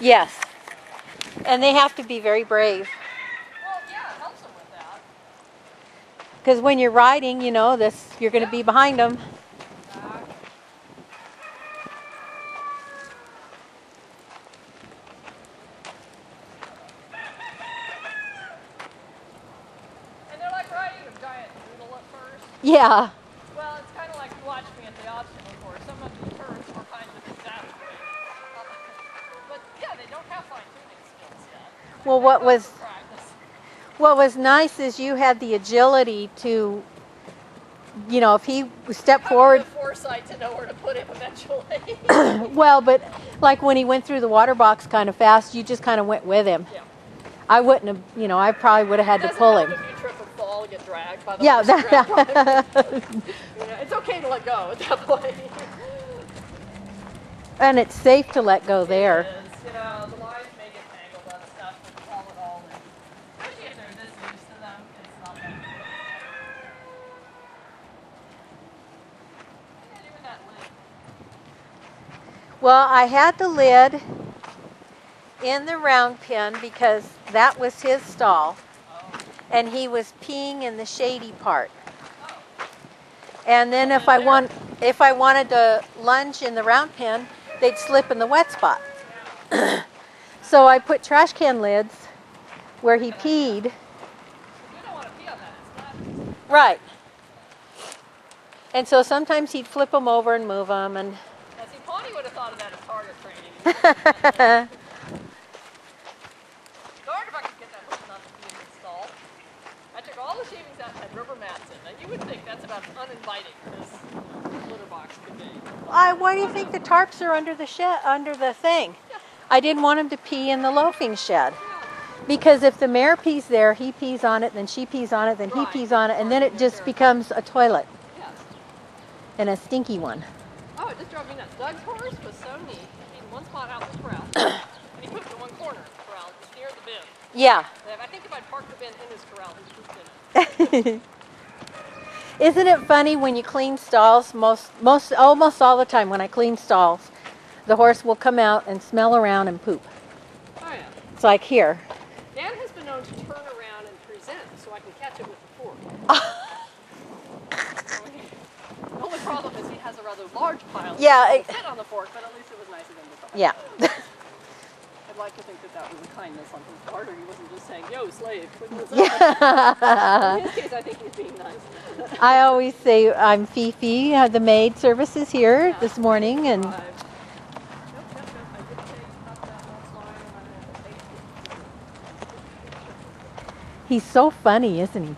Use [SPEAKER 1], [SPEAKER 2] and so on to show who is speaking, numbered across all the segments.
[SPEAKER 1] Yes. And they have to be very brave.
[SPEAKER 2] Well, yeah, it helps them with that.
[SPEAKER 1] Because when you're riding, you know, you're going to be behind them.
[SPEAKER 2] And they're like riding a giant noodle at first.
[SPEAKER 1] Yeah.
[SPEAKER 2] Well, it's kind of like you watch me at the obstacle course. Some of the turns were kind of exasperating. But yeah, they don't have fine tuning skills yet.
[SPEAKER 1] Well, what was nice is you had the agility to, you know, if he stepped forward.
[SPEAKER 2] The foresight to know where to put him eventually.
[SPEAKER 1] Well, but like when he went through the water box kind of fast, you just kind of went with him.
[SPEAKER 2] Yeah.
[SPEAKER 1] I wouldn't have, you know, I probably would have had to pull him.
[SPEAKER 2] If you trip and fall and get dragged by the
[SPEAKER 1] yeah,
[SPEAKER 2] it's okay to let go at that point.
[SPEAKER 1] And it's safe to let go there.
[SPEAKER 2] It is. You know, the lines may get tangled on stuff, but haul it all in. Especially if they're this used to them, it's not that good. What are you doing that lid?
[SPEAKER 1] Well, I had the lid in the round pen because that was his stall. And he was peeing in the shady part. And then if I wanted to lunge in the round pen, they'd slip in the wet spot. So I put trash can lids where he peed.
[SPEAKER 2] You don't want to pee on that. It's not.
[SPEAKER 1] Right. And so sometimes he'd flip them over and move them. And
[SPEAKER 2] Now, see, Pawnee would have thought of that as target training. Darn if I could get that hook not to be installed. I took all the shavings out and had rubber mats in. Now, you would think that's about as uninviting as this litter box could be.
[SPEAKER 1] Why do you think the tarps are under the thing?
[SPEAKER 2] Yeah.
[SPEAKER 1] I didn't want him to pee in the loafing shed. Because if the mare pees there, he pees on it, then she pees on it, then he pees on it, and then it just becomes a toilet.
[SPEAKER 2] Yes.
[SPEAKER 1] And a stinky one.
[SPEAKER 2] Oh, it just drove me nuts. Doug's horse was so neat. He in one spot out in the corral. And he pooped in one corner of the corral, just near the bin.
[SPEAKER 1] Yeah.
[SPEAKER 2] I think if I'd parked the bin in his corral, he'd pooped in it.
[SPEAKER 1] Isn't it funny when you clean stalls, almost all the time when I clean stalls, the horse will come out and smell around and poop.
[SPEAKER 2] Oh, yeah.
[SPEAKER 1] It's like here.
[SPEAKER 2] Dan has been known to turn around and present so I can catch it with the fork. The only problem is he has a rather large pile.
[SPEAKER 1] Yeah.
[SPEAKER 2] It fit on the fork, but at least it was nice of him to talk.
[SPEAKER 1] Yeah.
[SPEAKER 2] I'd like to think that was a kindness on his part, or he wasn't just saying, "Yo, slave."
[SPEAKER 1] Yeah.
[SPEAKER 2] In his case, I think he's being nice.
[SPEAKER 1] I always say I'm Fifi. The maid service is here this morning, and
[SPEAKER 2] Nope. I did say stop that last line.
[SPEAKER 1] he's so funny, isn't he?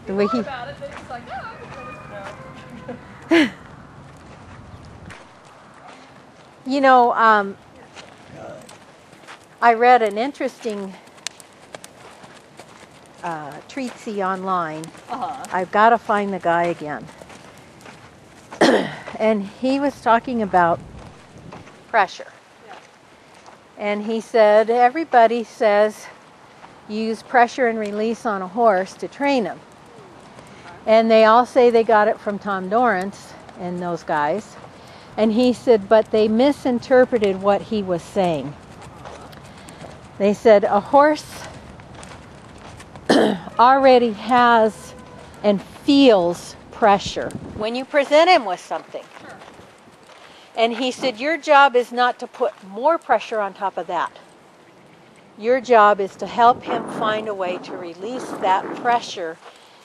[SPEAKER 1] The way he.
[SPEAKER 2] About it, but he's like, "No, I'm gonna no."
[SPEAKER 1] You know, I read an interesting treatise online. I've got to find the guy again. And he was talking about pressure.
[SPEAKER 2] Yeah.
[SPEAKER 1] And he said, everybody says use pressure and release on a horse to train him. And they all say they got it from Tom Dorrance and those guys. And he said, but they misinterpreted what he was saying. They said a horse already has and feels pressure when you present him with something.
[SPEAKER 2] Sure.
[SPEAKER 1] And he said, your job is not to put more pressure on top of that. Your job is to help him find a way to release that pressure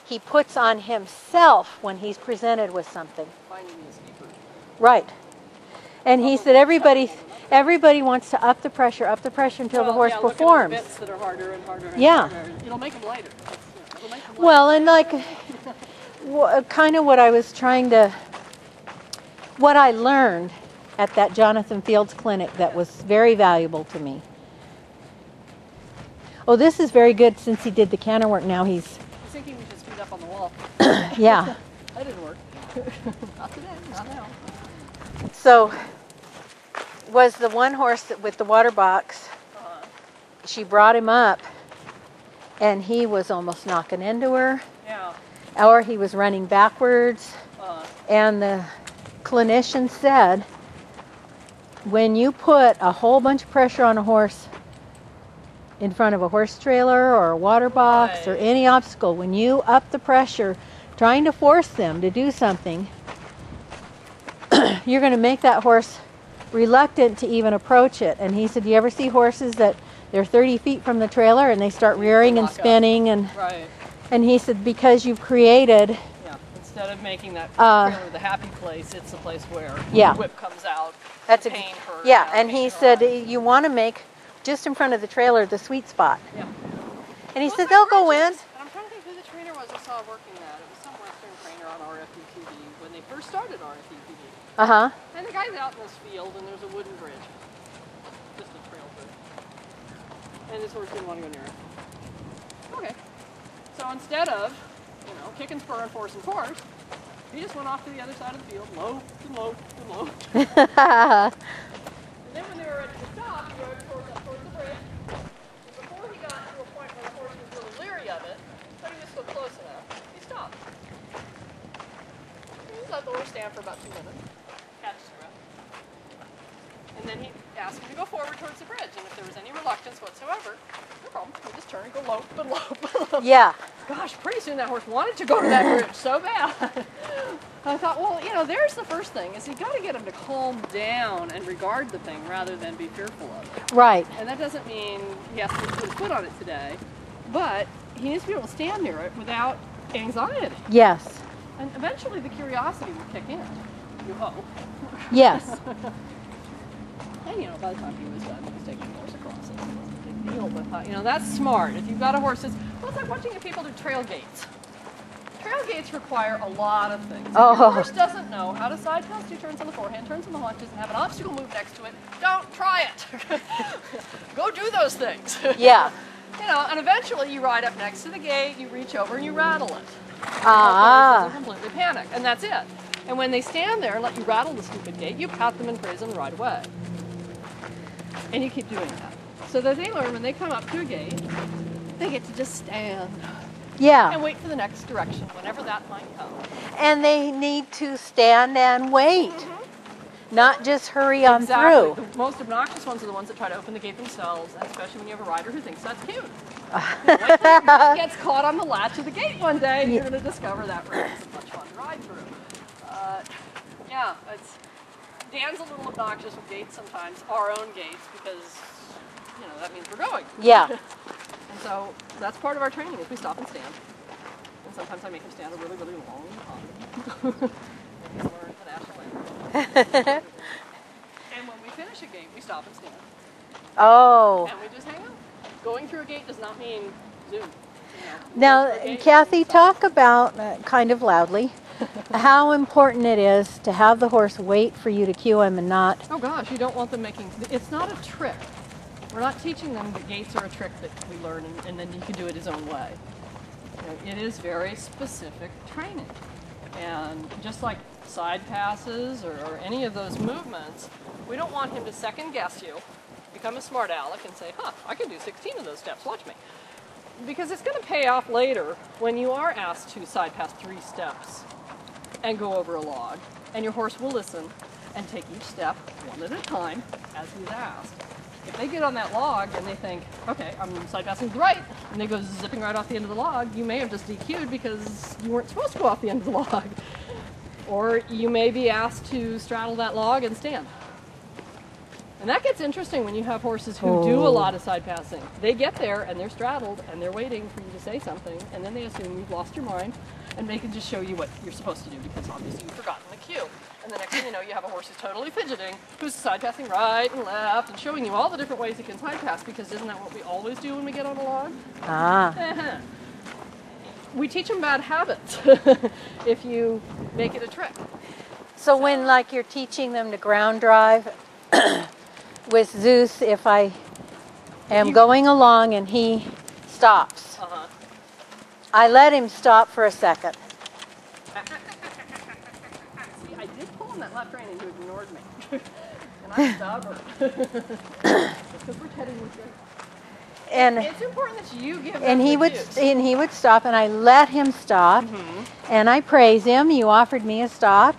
[SPEAKER 1] he puts on himself when he's presented with something.
[SPEAKER 2] Finding the escaper.
[SPEAKER 1] Right. And he said everybody wants to up the pressure until the horse performs.
[SPEAKER 2] Look at the bits that are harder and harder and
[SPEAKER 1] Yeah.
[SPEAKER 2] harder. It'll make them lighter. It'll make them lighter.
[SPEAKER 1] Well, and like kind of what I learned at that Jonathan Fields clinic that was very valuable to me. Oh, this is very good since he did the canter work. Now he's...
[SPEAKER 2] I was thinking we should speed up on the wall.
[SPEAKER 1] Yeah.
[SPEAKER 2] That didn't work. Not today, not now.
[SPEAKER 1] So, was the one horse that with the water box, she brought him up, and he was almost knocking into her.
[SPEAKER 2] Yeah.
[SPEAKER 1] Or he was running backwards. And the clinician said, when you put a whole bunch of pressure on a horse in front of a horse trailer or a water box or any obstacle, when you up the pressure trying to force them to do something, you're going to make that horse reluctant to even approach it. And he said, do you ever see horses that they're 30 feet from the trailer and they start rearing and spinning? And and he said, because you've created...
[SPEAKER 2] Instead of making that trailer the happy place, it's the place where the whip comes out.
[SPEAKER 1] That's pain for and he said you want to make just in front of the trailer the sweet spot. And he said they'll go in.
[SPEAKER 2] And I'm trying to think who the trainer was I saw working that. It was some Western trainer on RFD TV when they first started RFD TV. And the guy's out in this field and there's a wooden bridge. Just a trail bridge. And this horse didn't want to go near it. Okay. So instead of, you know, kick and spur and force, he just went off to the other side of the field, low and low and low. And then when they were ready to stop, he rode towards the bridge. And before he got to a point where the horse was a little leery of it, but he was still close enough, he stopped. He just let the horse stand for about 2 minutes, catch his breath. And then he asked him to go forward towards the bridge, and if there was any reluctance whatsoever, no problem, he just turned and go low and low and low. Gosh, pretty soon that horse wanted to go to that bridge so bad. I thought, well, you know, there's the first thing, is you got to get him to calm down and regard the thing rather than be fearful of it. And that doesn't mean he has to put his foot on it today, but he needs to be able to stand near it without anxiety. And eventually the curiosity will kick in. You hope. And, you know, by the time he was done, he was taking the horse across it. It wasn't a big deal, but, you know, that's smart. If you've got a horse that's, well, it's like watching people do trail gates. Trail gates require a lot of things. If your horse doesn't know how to side pass 2 turns on the forehand, turns on the haunches, and have an obstacle move next to it, don't try it. Go do those things. You know, and eventually you ride up next to the gate, you reach over and you rattle it. The horse completely panic, and that's it. And when they stand there and let you rattle the stupid gate, you pat them and praise them right away. And you keep doing that. So that they learn when they come up to a gate, they get to just stand. And wait for the next direction, whenever that might come.
[SPEAKER 1] And they need to stand and wait. Not just hurry on through.
[SPEAKER 2] The most obnoxious ones are the ones that try to open the gate themselves, and especially when you have a rider who thinks that's cute. Wait till your dog gets caught on the latch of the gate one day, and you're going to discover that really isn't much fun to ride through. Dan's a little obnoxious with gates sometimes, our own gates, because, you know, that means we're going. And so that's part of our training is we stop and stand. And sometimes I make him stand a really, really long time. And he's learned the national anthem. And when we finish a gate, we stop and stand. And we just hang out. Going through a gate does not mean zoom.
[SPEAKER 1] Now, Kathy, talk about, kind of loudly, how important it is to have the horse wait for you to cue him and not...
[SPEAKER 2] Oh gosh, you don't want them making... It's not a trick. We're not teaching them that gates are a trick that we learn and then he can do it his own way. You know, it is very specific training. And just like side passes or any of those movements, we don't want him to second guess you, become a smart aleck and say, I can do 16 of those steps, watch me. Because it's going to pay off later when you are asked to side pass 3 steps and go over a log, and your horse will listen and take each step one at a time as he's asked. If they get on that log and they think, okay, I'm side passing right, and they go zipping right off the end of the log, you may have just DQ'd because you weren't supposed to go off the end of the log. Or you may be asked to straddle that log and stand. And that gets interesting when you have horses who do a lot of side passing. They get there and they're straddled and they're waiting for you to say something, and then they assume you've lost your mind and they can just show you what you're supposed to do because obviously you've forgotten the cue. And the next thing you know, you have a horse who's totally fidgeting, who's side passing right and left and showing you all the different ways he can side pass, because isn't that what we always do when we get on a log? We teach them bad habits if you make it a trick.
[SPEAKER 1] So when, like, you're teaching them to ground drive with Zues, if I am going along and he stops, I let him stop for a second.
[SPEAKER 2] See, I did pull on that left rein and you ignored me. And I'm stubborn. Because we're heading with you.
[SPEAKER 1] And
[SPEAKER 2] it's important that you give
[SPEAKER 1] and he would stop, and I let him stop, and I praise him. You offered me a stop.